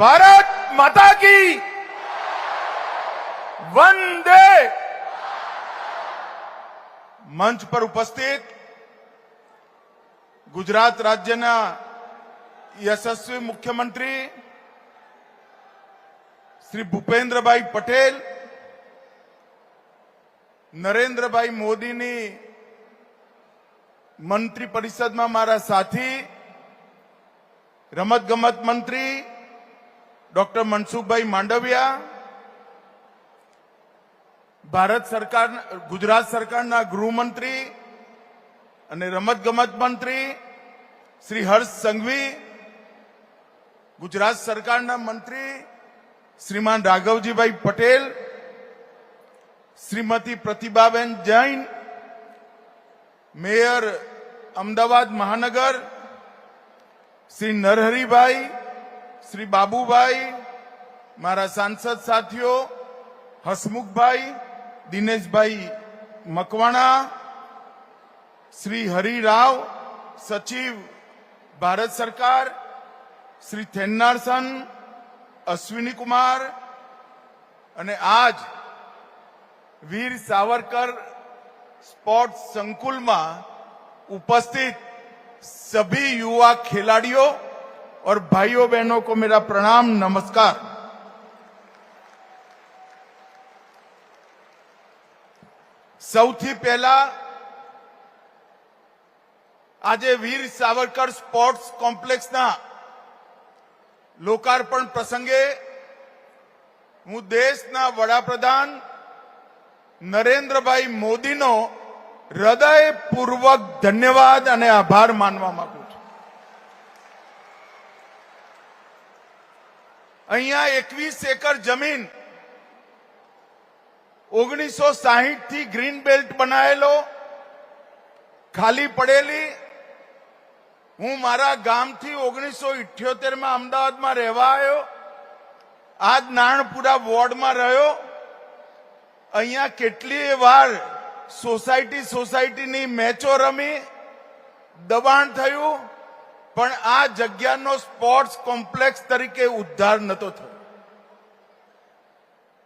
भारत माता की वंदे। मंच पर उपस्थित गुजरात राज्यना यशस्वी मुख्यमंत्री श्री भूपेन्द्रभाई पटेल, नरेन्द्रभाई मोदीनी मंत्री परिषद में मारा साथी रमत-गमत मंत्री डॉक्टर मनसुखभाई मांडविया, भारत सरकार गुजरात सरकारना गृहमंत्री અને રમત-ગમત મંત્રી શ્રી હર્ષ સંઘવી, ગુજરાત સરકારના મંત્રી શ્રીમાન રાઘવજીભાઈ પટેલ, શ્રીમતી પ્રતિભાબેન જૈન, મેયર અમદાવાદ મહાનગર શ્રી નરહરીભાઈ, श्री बाबूभाई, मारा सांसद साथियों हसमुखभाई, दिनेशभाई मकवाणा, श्री हरिराव, सचिव भारत सरकार, श्री थेन्नारसन, अश्विनी कुमार, अने आज वीर सावरकर स्पोर्ट्स संकुल में उपस्थित सभी युवा खिलाड़ियों और भाइयों बहनों को मेरा प्रणाम नमस्कार। सौथी पहला आज वीर सावरकर स्पोर्ट्स कॉम्प्लेक्स ना लोकार्पण प्रसंगे हूँ देशना वडाप्रधान नरेन्द्रभाई मोदी नो हृदयपूर्वक धन्यवाद और आभार मानवा मांगू। અહીંયા 21 એકર જમીન 1960 થી ગ્રીન બેલ્ટ બનાયેલો ખાલી પડેલી, હું મારા ગામથી 1978 માં અમદાવાદમાં રહેવા આવ્યો, આજ નારણપુરા વોર્ડમાં રહ્યો। અહીંયા કેટલી વાર સોસાયટીની મેચો રમી, દબાણ થયું, પણ આ જગ્યાનો સ્પોર્ટ્સ કોમ્પ્લેક્સ તરીકે ઉદ્ધાર નતો થયો।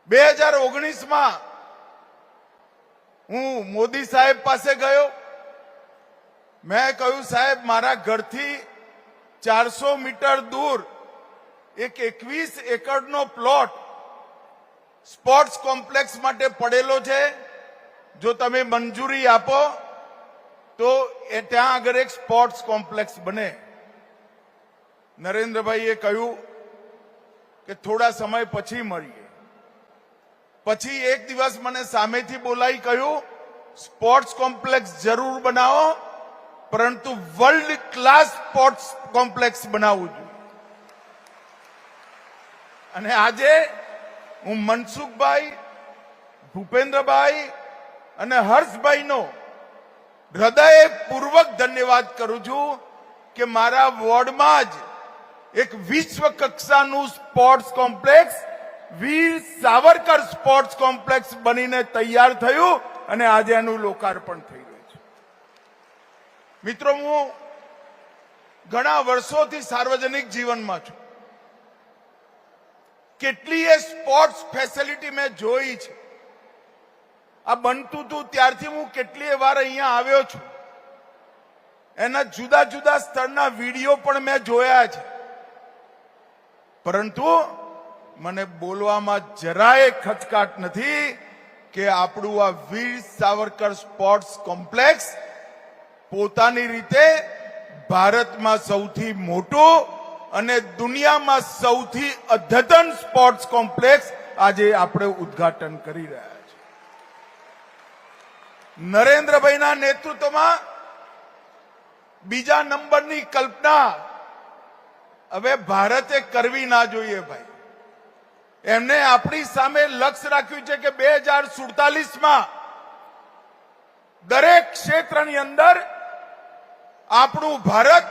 2019 માં હું મોદી સાહેબ પાસે ગયો, મેં કહ્યું સાહેબ મારા ઘરથી 400 મીટર દૂર એક 21 એકરનો પ્લોટ સ્પોર્ટ્સ કોમ્પ્લેક્સ માટે પડેલો છે, જો તમે મંજૂરી આપો તો ત્યાં આગળ એક સ્પોર્ટ્સ કોમ્પ્લેક્સ બને। નરેન્દ્રભાઈએ કહ્યું કે થોડા સમય પછી મળીએ। પછી એક દિવસ મને સામેથી બોલાઈ કહ્યું સ્પોર્ટ્સ કોમ્પ્લેક્સ જરૂર બનાવો, પરંતુ વર્લ્ડ ક્લાસ સ્પોર્ટ્સ કોમ્પ્લેક્સ બનાવવું જોઈએ। અને આજે હું મનસુખભાઈ, ભૂપેન્દ્રભાઈ અને હર્ષભાઈનો હૃદયપૂર્વક ધન્યવાદ કરું છું કે મારા વોર્ડમાં જ एक विश्व कक्षाનું sports complex Veer Savarkar sports complex बनीने तैयार थयुं અને આજે આનું લોકાર્પણ થઈ રહ્યું છે। મિત્રો, હું ઘણા વર્ષોથી સાર્વજનિક જીવનમાં છું, કેટલીય સ્પોર્ટ્સ ફેસિલિટી મેં જોઈ છે। આ બનતું હતું ત્યારથી હું કેટલીય વાર અહીંયા આવ્યો છું, એના જુદા જુદા સ્તરના વિડીયો પણ મેં જોયા છે, પરંતુ મને બોલવામાં જરાય ખચકાટ નથી કે આપણું આ વીર સાવરકર સ્પોર્ટ્સ કોમ્પ્લેક્સ પોતાની રીતે ભારતમાં સૌથી મોટું અને દુનિયામાં સૌથી અદ્યતન સ્પોર્ટ્સ કોમ્પ્લેક્સ આજે આપણે ઉદ્ઘાટન કરી રહ્યા છીએ। નરેન્દ્રભાઈના નેતૃત્વમાં બીજા નંબરની કલ્પના હવે ભારતે કરવી ના જોઈએ ભાઈ। એમને આપણી સામે લક્ષ્ય રાખ્યું છે કે 2047 માં દરેક ક્ષેત્રની અંદર આપણું ભારત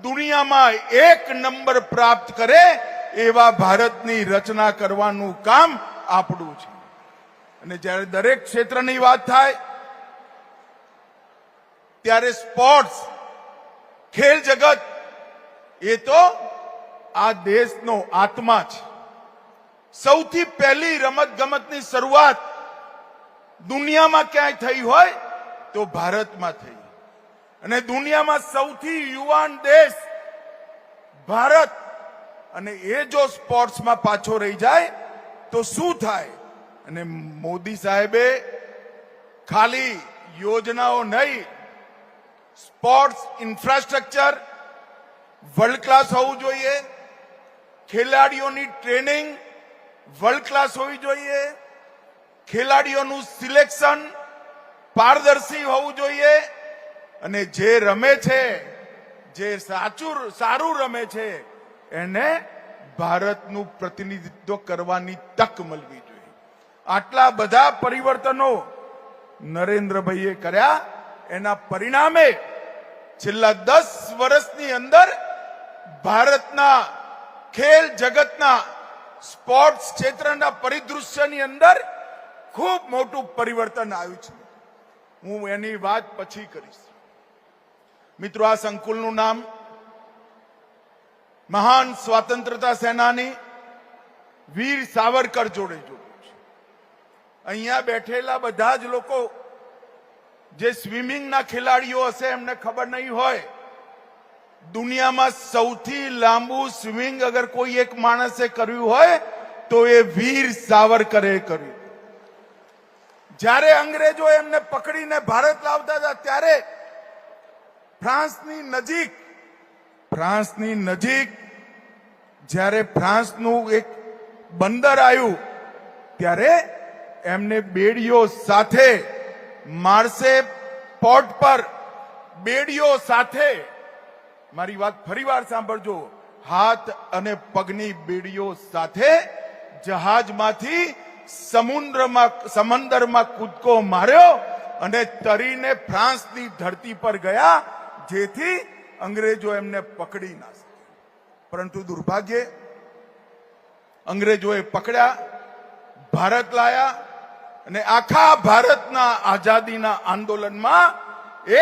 દુનિયામાં એક નંબર પ્રાપ્ત કરે એવા ભારતની રચના કરવાનું કામ આપણું છે। અને જ્યારે દરેક ક્ષેત્રની વાત થાય ત્યારે સ્પોર્ટ્સ ખેલ જગત એ તો આ દેશનો આત્મા છે. સૌથી પહેલી રમત ગમતની શરૂઆત દુનિયામાં ક્યાંય થઈ હોય તો ભારતમાં થઈ, અને દુનિયામાં સૌથી યુવાન દેશ ભારત, અને એ જો સ્પોર્ટ્સમાં પાછો રહી જાય તો શું થાય? અને મોદી સાહેબે ખાલી યોજનાઓ નહીં, સ્પોર્ટ્સ ઇન્ફ્રાસ્ટ્રક્ચર વર્લ્ડ ક્લાસ હોવું જોઈએ, ખેલાડીઓની ટ્રેનિંગ વર્લ્ડ ક્લાસ હોવી જોઈએ, ખેલાડીઓનું સિલેક્શન પારદર્શી હોવું જોઈએ, અને જે રમે છે, જે સારું રમે છે, એને ભારતનું પ્રતિનિધિત્વ કરવાની તક મળવી જોઈએ. આટલા બધા પરિવર્તનો નરેન્દ્રભાઈએ કર્યા. એના પરિણામે છેલ્લા 10 વર્ષની અંદર ભારતના ખેલ જગતના સ્પોર્ટ્સ ક્ષેત્રના પરિદૃશ્યની અંદર ખૂબ મોટું પરિવર્તન આવ્યું છે. હું એની વાત પછી કરીશ. મિત્રો, આ સંકુલનું નામ મહાન સ્વાતંત્રતા સેનાની વીર સાવરકર જોડે જોડ્યું છે. અહીંયા બેઠેલા બધા જ લોકો જે સ્વિમિંગના ખેલાડીઓ હશે એમને ખબર નહીં હોય, દુનિયામાં સૌથી લાંબુ સ્વિમિંગ અગર કોઈ એક માણસે કર્યું હોય તો એ વીર સાવરકરે કર્યું. જ્યારે અંગ્રેજો એમને પકડીને ભારત લાવતા હતા ત્યારે ફ્રાન્સની નજીક જ્યારે ફ્રાન્સનું એક બંદર આવ્યું ત્યારે એમને બેડીઓ સાથે માર્સે પોર્ટ પર બેડીઓ સાથે, મારી વાત ફરીવાર સાંભળજો, હાથ અને પગની બેડીઓ સાથે જહાજમાંથી સમુદ્રમાં કૂદકો માર્યો અને તરીને ફ્રાન્સની ધરતી પર ગયા, જેથી અંગ્રેજો એમને પકડી ના શકે. પરંતુ દુર્ભાગ્યે અંગ્રેજોએ પકડ્યા, ભારત લાયા, અને આખા ભારતના આઝાદીના આંદોલનમાં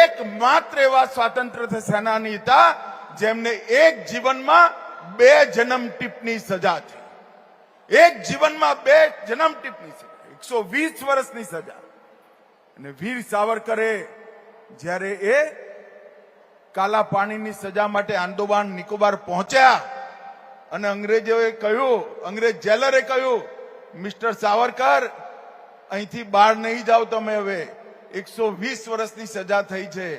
એકમાત્ર એવા સ્વાતંત્ર્ય સેનાની હતા જેમને એક જીવનમાં 2 જન્મ ટીપની સજા થઈ. એક જીવનમાં 2 જન્મ ટીપની સજા, 120 વર્ષની સજા. અને વીર સાવરકરે જ્યારે એ કાલા પાણીની સજા માટે આંદોબાન નિકોબાર પહોંચ્યા અને અંગ્રેજ જેલરે કહ્યું, મિસ્ટર સાવરકર, અહીંથી બહાર નહીં જાઓ તમે, હવે 120 વર્ષની સજા થઈ છે.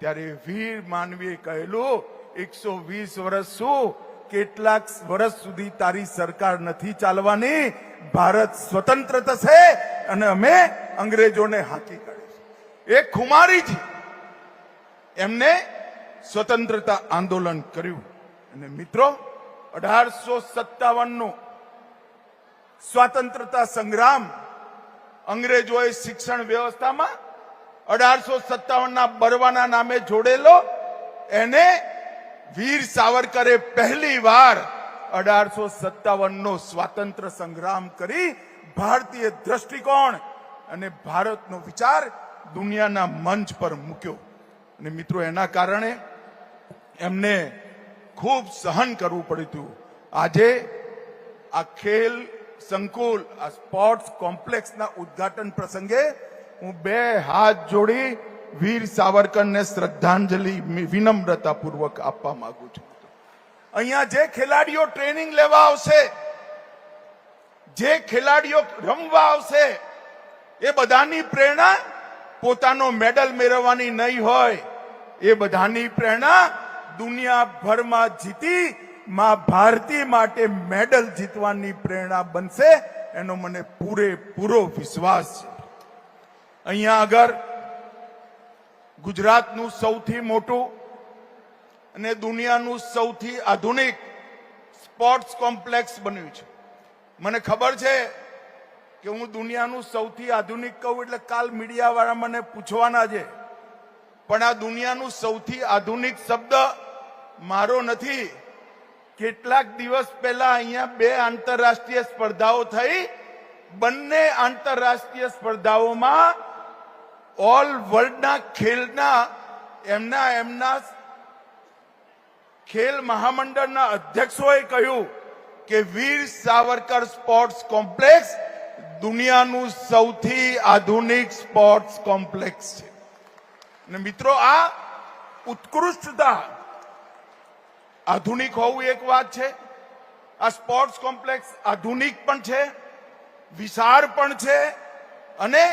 ત્યારે વીર માનવીએ કહેલું, 120 વર્ષ શું, કેટલાક વર્ષ સુધી તારી સરકાર નથી ચાલવાની, ભારત સ્વતંત્ર થશે અને અમે અંગ્રેજોને હાંકી કાઢીશું. એક ખુમારીજી એમને સ્વતંત્રતા આંદોલન કર્યું. અને મિત્રો, 1857 નું સ્વાતંત્રતા સંગ્રામ અંગ્રેજોએ શિક્ષણ વ્યવસ્થામાં 1857 બરવાના નામે જોડેલો, એને વીર સાવરકરે પહેલી વાર 1857 નો સ્વાતંત્ર્ય સંગ્રામ કરી ભારતીય દ્રષ્ટિકોણ અને ભારતનો વિચાર દુનિયાના મંચ પર મૂક્યો. અને મિત્રો, એના કારણે એમને ખૂબ સહન કરવું પડ્યું હતું. આજે આ ખેલ સંકુલ, આ સ્પોર્ટ્સ કોમ્પ્લેક્સના ઉદ્ઘાટન પ્રસંગે હું 2 હાથ જોડી વીર સાવરકરને શ્રદ્ધાંજલિ વિનમ્રતાપૂર્વક આપવા માંગુ છું. અહીંયા જે ખેલાડીઓ ટ્રેનિંગ લેવા આવશે, જે ખેલાડીઓ રમવા આવશે, એ બધાની પ્રેરણા પોતાનો મેડલ મેળવવાની નહીં હોય. એ બધાની પ્રેરણા દુનિયાભરમાં જીતી માં ભારતી માટે મેડલ જીતવાની પ્રેરણા બનશે, એનો મને પૂરેપૂરો વિશ્વાસ છે. અહીંયા આગળ ગુજરાતનું સૌથી મોટું અને દુનિયાનું સૌથી આધુનિક સ્પોર્ટ્સ કોમ્પ્લેક્સ બન્યું છે. મને ખબર છે કે હું દુનિયાનું સૌથી આધુનિક કહું એટલે કાલ મીડિયાવાળા મને પૂછવાના છે, પણ આ દુનિયાનું સૌથી આધુનિક શબ્દ મારો નથી. કેટલાક દિવસ પહેલા અહીંયા 2 આંતરરાષ્ટ્રીય સ્પર્ધાઓ થઈ. બંને આંતરરાષ્ટ્રીય સ્પર્ધાઓમાં ઓલ વર્લ્ડના ખેલના એમના ખેલ મહામંડળના અધ્યક્ષોએ કહ્યું કે વીર સાવરકર સ્પોર્ટ્સ કોમ્પ્લેક્સ દુનિયાનું સૌથી આધુનિક સ્પોર્ટ્સ કોમ્પ્લેક્સ છે. અને મિત્રો, આ ઉત્કૃષ્ટતા, આધુનિક હોવું એક વાત છે. આ સ્પોર્ટ્સ કોમ્પ્લેક્સ આધુનિક પણ છે, વિશાળ પણ છે અને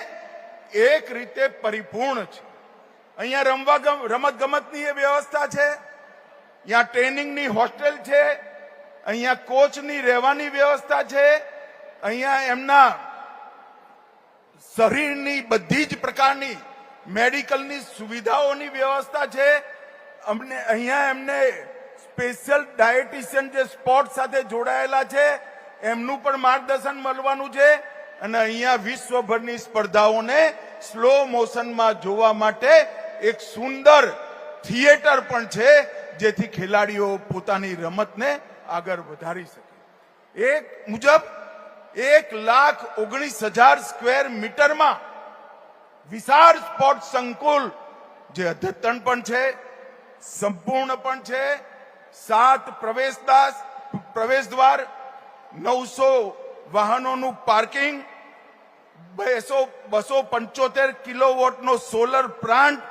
એક રીતે પરિપૂર્ણ છે. અહીંયા રમત ગમતની એ વ્યવસ્થા છે, અહીંયા ટ્રેનિંગની હોસ્ટેલ છે, અહીંયા કોચની રહેવાની વ્યવસ્થા છે, અહીંયા એમના શરીરની બધી જ પ્રકારની મેડિકલની સુવિધાઓની વ્યવસ્થા છે. અહીંયા એમને સ્પેશિયલ ડાયટિશિયન જે સ્પોર્ટ સાથે જોડાયેલા છે એમનું પણ માર્ગદર્શન મળવાનું છે. અને અહીંયા વિશ્વભરની સ્પર્ધાઓને સ્લો મોશનમાં જોવા માટે એક સુંદર થિયેટર પણ છે, જેથી ખેલાડીઓ પોતાની રમતને આગળ વધારી શકે. એક મુજબ 1,19,000 સ્ક્વેર મીટરમાં વિશાળ સ્પોર્ટ સંકુલ, જે અદ્યતન પણ છે, સંપૂર્ણ પણ છે, 7 પ્રવેશદ્વાર, 900 વાહનોનું પાર્કિંગ, 275 કિલોવોટનો સોલર પ્લાન્ટ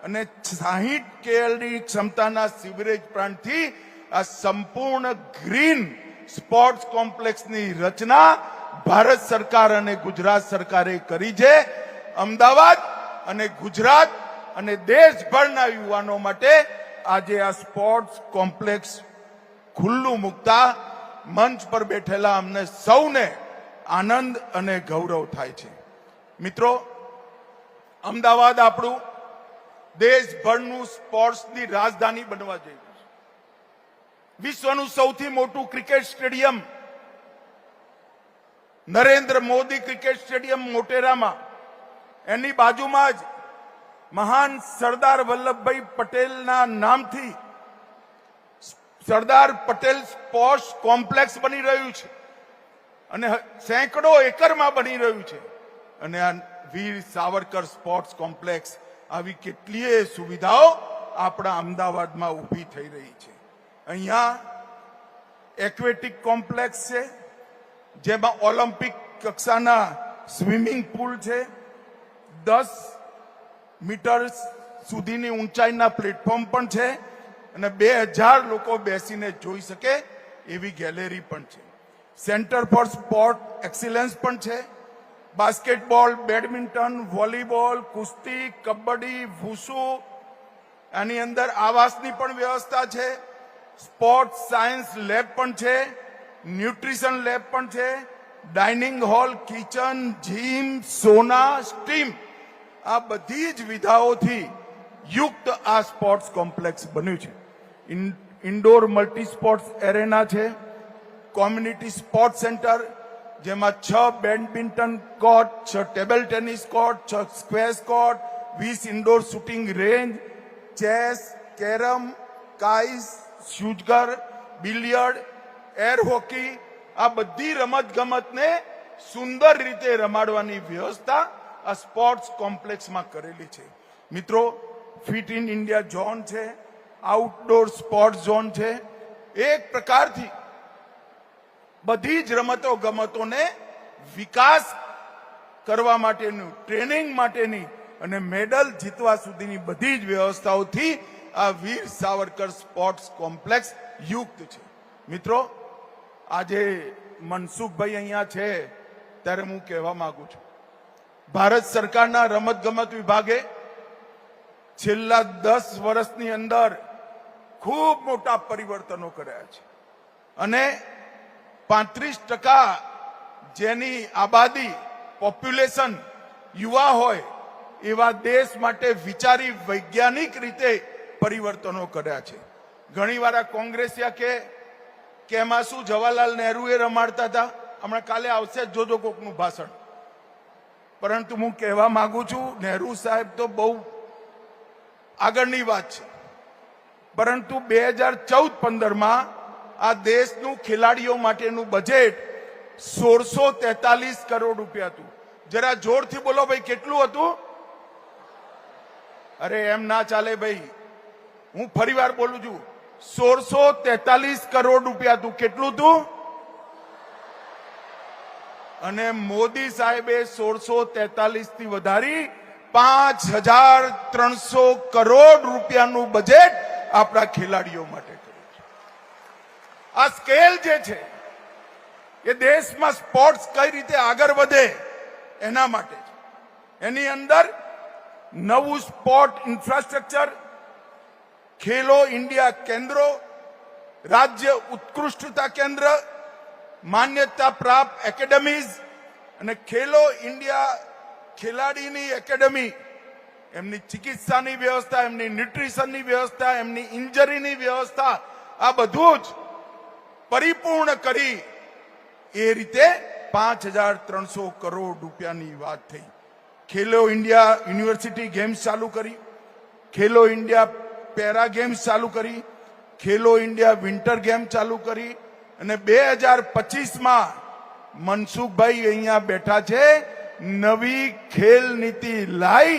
અને 60 KLD ક્ષમતાના સિવરેજ પ્લાન્ટથી આ સંપૂર્ણ ગ્રીન સ્પોર્ટ્સ કોમ્પ્લેક્સની રચના ભારત સરકાર અને ગુજરાત સરકારે કરી છે. અમદાવાદ અને ગુજરાત અને દેશભરના યુવાનો માટે આજે આ સ્પોર્ટ્સ કોમ્પ્લેક્સ ખુલ્લું મૂકતા મંચ પર બેઠેલા અમને સૌને આનંદ અને ગૌરવ થાય છે. મિત્રો, અમદાવાદ આપણું દેશભરનું સ્પોર્ટ્સની રાજધાની બનવા જઈ રહ્યું છે. વિશ્વનું સૌથી મોટું cricket stadium Narendra Modi cricket stadium મોટેરામાં, એની બાજુમાં જ મહાન સરદાર વલ્લભભાઈ પટેલના નામથી સરદાર પટેલ સ્પોર્ટ્સ કોમ્પ્લેક્સ બની રહ્યું છે અને સેંકડો એકરમાં બની રહ્યું છે. અને આ વીર સાવરકર સ્પોર્ટ્સ કોમ્પ્લેક્સ, આવી કેટલીય સુવિધાઓ આપણા અમદાવાદમાં ઊભી થઈ રહી છે. અહીંયા એક્વેટિક કોમ્પ્લેક્સ છે, જેમાં ઓલિમ્પિક કક્ષાના સ્વિમિંગ પુલ છે, 10 મીટર સુધીની ઊંચાઈના પ્લેટફોર્મ પણ છે અને 2000 લોકો બેસીને જોઈ શકે એવી ગેલેરી પણ છે. સેન્ટર ફોર સ્પોર્ટ એક્સિલન્સ પણ છે. બાસ્કેટબોલ, બેડમિન્ટન, વોલીબોલ, કુસ્તી, કબડ્ડી, વૂસુ, આની અંદર આવાસની પણ વ્યવસ્થા છે. સ્પોર્ટ સાયન્સ લેબ પણ છે, ન્યુટ્રિશન લેબ પણ છે, ડાઇનિંગ હોલ, કિચન, જીમ, સોના, સ્ટીમ, આ બધી જ વિધાઓથી યુક્ત આ સ્પોર્ટ્સ કોમ્પ્લેક્સ બન્યું છે. ઇન્ડોર મલ્ટી સ્પોર્ટ્સ એરેના છે, કોમ્યુનિટી સ્પોર્ટ સેન્ટર, જેમાં 6 badminton court, 6 table tennis court, 6 squash court, 20 indoor shooting range, chess, carrom, કાઇસ, શૂઝગર, બિલિયર્ડ, એર હોકી, આ બધી રમત ગમતને સુંદર રીતે રમાડવાની વ્યવસ્થા આ સ્પોર્ટ્સ કોમ્પ્લેક્સમાં કરેલી છે. મિત્રો, ફિટ ઇન ઇન્ડિયા ઝોન છે, આઉટડોર સ્પોર્ટ્સ ઝોન છે. એક પ્રકારથી બધી જ રમતો ગમતોને વિકાસ કરવા માટેનું, ટ્રેનિંગ માટેની અને મેડલ જીતવા સુધીની બધી જ વ્યવસ્થાઓથી આ વીર સાવરકર સ્પોર્ટ્સ કોમ્પ્લેક્સ યુક્ત છે. મિત્રો, આજે મનસુખભાઈ અહીંયા છે ત્યારે હું કહેવા માંગુ છું, ભારત સરકારના રમતગમત વિભાગે છેલ્લા 10 વર્ષની અંદર ખૂબ મોટા પરિવર્તનો કર્યા છે અને 35% જેની આબાદી, પોપ્યુલેશન યુવા હોય એવા દેશ માટે વિચારી વૈજ્ઞાનિક રીતે પરિવર્તનો કર્યા છે. ઘણીવાર કોંગ્રેસિયા કે એમાં શું જવાહરલાલ નહેરુએ રમાડતા હતા, હમણાં કાલે આવશે જ જોજો કોકનું ભાષણ. પરંતુ હું કહેવા માંગુ છું, નહેરુ સાહેબ તો બહુ આગળની વાત છે, પરંતુ 2014-15માં આ દેશનું ખેલાડીઓ માટેનું બજેટ 1643 કરોડ રૂપિયા હતું. જરા જોરથી બોલો ભાઈ, કેટલું હતું? અરે એમ ના ચાલે ભાઈ, હું ફરીવાર બોલું છું, 1643 કરોડ રૂપિયા હતું. કેટલું હતું? અને મોદી સાહેબે 1643 થી વધારી 5300 કરોડ રૂપિયાનું બજેટ આપણા ખેલાડીઓ માટે કર્યું છે. આ સ્કેલ જે છે એ દેશમાં સ્પોર્ટ્સ કઈ રીતે આગળ વધે એના માટે છે. એની અંદર નવું સ્પોર્ટ ઇન્ફ્રાસ્ટ્રક્ચર, ખેલો ઇન્ડિયા કેન્દ્રો, રાજ્ય ઉત્કૃષ્ટતા કેન્દ્ર, માન્યતા પ્રાપ્ત એકેડેમીઝ અને ખેલો ઇન્ડિયા ખેલાડીની એકેડેમી, એમની ચિકિત્સાની વ્યવસ્થા, એમની ન્યુટ્રિશનની વ્યવસ્થા, એમની ઇન્જરીની વ્યવસ્થા, આ બધું જ પરિપૂર્ણ કરી એ રીતે 5300 કરોડ રૂપિયાની વાત થઈ. ખેલો ઇન્ડિયા યુનિવર્સિટી ગેમ્સ ચાલુ કરી, ખેલો ઇન્ડિયા પેરા ગેમ્સ ચાલુ કરી, ખેલો ઇન્ડિયા વિન્ટર ગેમ ચાલુ કરી અને 2025માં મનસુખભાઈ અહીંયા બેઠા છે, નવી ખેલ નીતિ લાઈ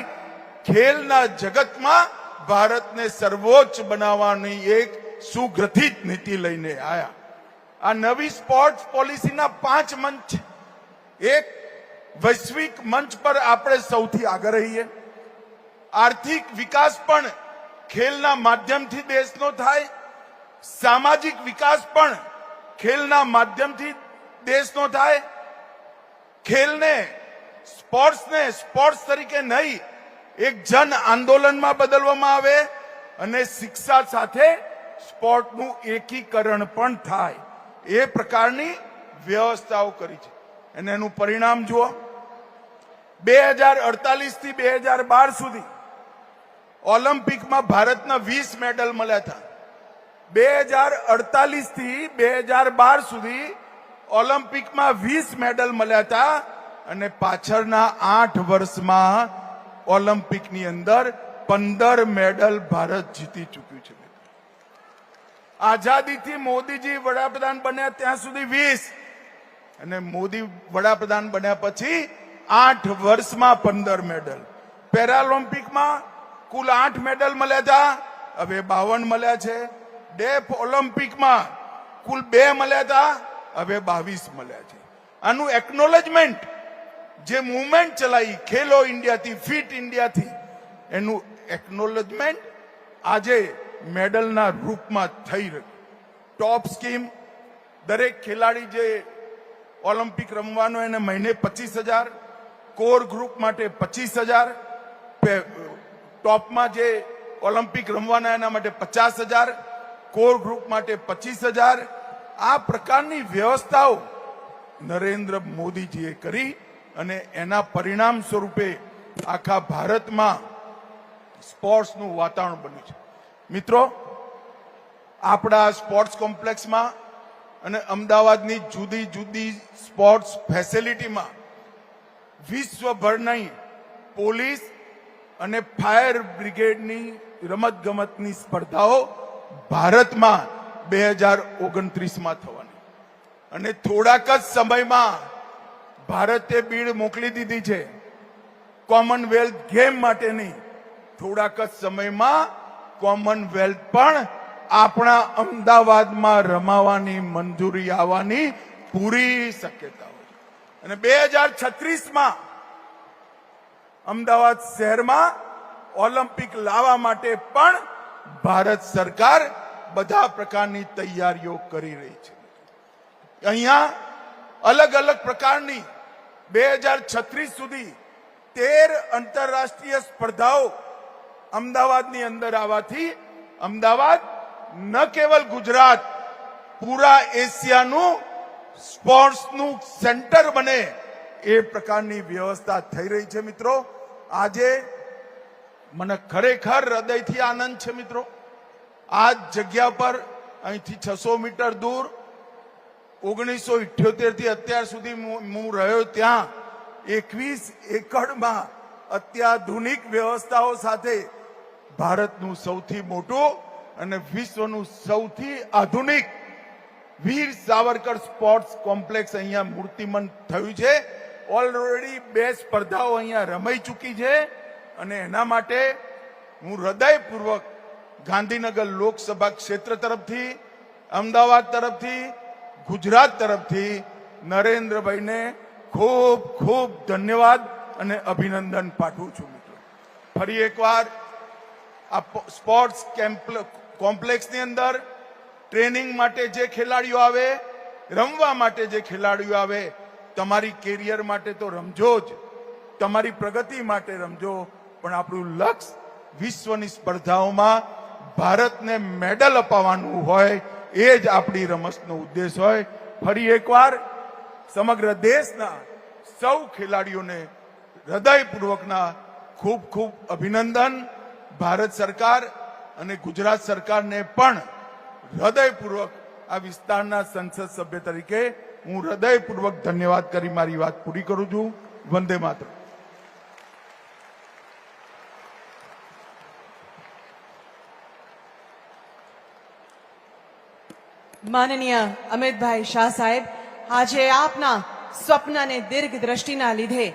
ખેલના જગતમાં ભારતને સર્વોચ્ચ બનાવવાની એક સુગ્રથિત નીતિ લઈને આયા. આ નવી સ્પોર્ટ્સ પોલિસીના 5 મંચ છે. એક, વૈશ્વિક મંચ પર આપણે સૌથી આગળ રહીએ. આર્થિક વિકાસ પણ ખેલના માધ્યમથી દેશનો થાય, સામાજિક વિકાસ પણ ખેલના માધ્યમથી દેશનો થાય. ખેલને, સ્પોર્ટ્સને સ્પોર્ટ્સ તરીકે નહીં, એક જન આંદોલનમાં બદલવામાં આવે અને શિક્ષા સાથે સ્પોર્ટનું એકીકરણ પણ થાય, એ પ્રકારની વ્યવસ્થાઓ કરી છે. અને એનું પરિણામ જુઓ. 2048 થી 2012 સુધી ઓલિમ્પિકમાં ભારતના 20 મેડલ મળ્યા હતા. 2048 થી 2012 સુધી ઓલિમ્પિકમાં 20 મેડલ મળ્યા હતા અને પાછળના 8 વર્ષમાં ઓલિમ્પિકની અંદર 15 મેડલ ભારત જીતી ચૂક્યું છે. આઝાદીથી મોદીજી વડાપ્રધાન બન્યા ત્યાં સુધી 20 અને મોદી વડાપ્રધાન બન્યા પછી 8 વર્ષમાં 15 મેડલ. પેરાલિમ્પિકમાં કુલ 8 મેડલ મળ્યા હતા, હવે 52 મળ્યા છે. ડેફ ઓલિમ્પિકમાં કુલ 2 મળ્યા હતા, હવે 22 મળ્યા છે. આનું એકનોલેજમેન્ટ, જે મુવમેન્ટ ચલાવી ખેલો ઇન્ડિયાથી, ફિટ ઇન્ડિયાથી, એનું એકનોલેજમેન્ટ આજે મેડલના રૂપમાં થઈ રહ્યું. ટોપ સ્કીમ, દરેક ખેલાડી જે ઓલિમ્પિક રમવાનો એને મહિને 25,000, કોર ગ્રુપ માટે 25,000, ટોપમાં જે ઓલિમ્પિક રમવાના એના માટે 50,000, કોર ગ્રુપ માટે 25,000. આ પ્રકારની વ્યવસ્થાઓ નરેન્દ્ર મોદીજીએ કરી અને એના પરિણામ સ્વરૂપે આખા ભારતમાં સ્પોર્ટ્સનું વાતાવરણ બન્યું છે. મિત્રો, આપણા સ્પોર્ટ્સ કોમ્પ્લેક્સમાં અને અમદાવાદની જુદી જુદી સ્પોર્ટ્સ ફેસિલિટીમાં વિશ્વભરની પોલીસ અને ફાયર બ્રિગેડની રમતગમતની સ્પર્ધાઓ ભારતમાં 2029માં થવાની. અને થોડાક જ સમયમાં ભારતે બીડ મોકલી દીધી છે કોમનવેલ્થ ગેમ માટેની. થોડાક જ સમયમાં કોમનવેલ્થ પણ આપણા અમદાવાદમાં રમાવાની મંજૂરી આવવાની પૂરી શક્યતાઓ છે. અને 2036માં અમદાવાદ શહેરમાં ઓલિમ્પિક લાવવા માટે પણ ભારત સરકાર બધા પ્રકારની તૈયારીઓ કરી રહી છે. અહીંયા અલગ અલગ પ્રકારની 2036 સુધી 13 આંતરરાષ્ટ્રીય સ્પર્ધાઓ અમદાવાદની અંદર આવવાથી અમદાવાદ ન કેવલ ગુજરાત, પૂરા એશિયાનું સ્પોર્ટ્સનું સેન્ટર બને એ પ્રકારની વ્યવસ્થા થઈ રહી છે. મિત્રો, આજે મને ખરેખર હૃદયથી આનંદ છે. મિત્રો, આ જગ્યા પર અહીંથી 600 મીટર દૂર 1978 થી અત્યાર સુધી હું રહ્યો ત્યાં 21 એકડમાં અત્યાધુનિક વ્યવસ્થાઓ સાથે ભારતનું સૌથી મોટું અને વિશ્વનું સૌથી આધુનિક વીર સાવરકર સ્પોર્ટ્સ કોમ્પ્લેક્સ અહીંયા મૂર્તિમંત થયું છે. ઓલરેડી 2 સ્પર્ધાઓ અહીંયા રમાઈ ચૂકી છે અને એના માટે હું હૃદયપૂર્વક ગાંધીનગર લોકસભા ક્ષેત્ર તરફથી, અમદાવાદ તરફથી, ગુજરાત તરફથી નરેન્દ્રભાઈને ખૂબ ખૂબ ધન્યવાદ અને અભિનંદન પાઠવું છું. મિત્રો, ફરી એકવાર આ સ્પોર્ટ્સ કોમ્પ્લેક્સની અંદર ટ્રેનિંગ માટે જે ખેલાડીઓ આવે, રમવા માટે જે ખેલાડીઓ આવે, તમારી કેરિયર માટે તો રમજો જ, તમારી પ્રગતિ માટે રમજો, પણ આપણું લક્ષ્ય વિશ્વની સ્પર્ધાઓમાં ભારતને મેડલ અપાવવાનું હોય, એ જ આપણી રમતનો ઉદ્દેશ હોય. ફરી એકવાર સમગ્ર દેશના સૌ ખેલાડીઓને હૃદયપૂર્વકના ખૂબ ખૂબ અભિનંદન. ભારત સરકાર અને ગુજરાત સરકારને પણ હૃદયપૂર્વક આ વિસ્તારના સંસદ સભ્ય તરીકે હું હૃદયપૂર્વક ધન્યવાદ કરી મારી વાત પૂરી કરું છું. વંદે માતરમ. માનનીય અમિતભાઈ શાહ સાહેબ, આજે આપના સ્વપ્ન અને દીર્ઘ દ્રષ્ટિના લીધે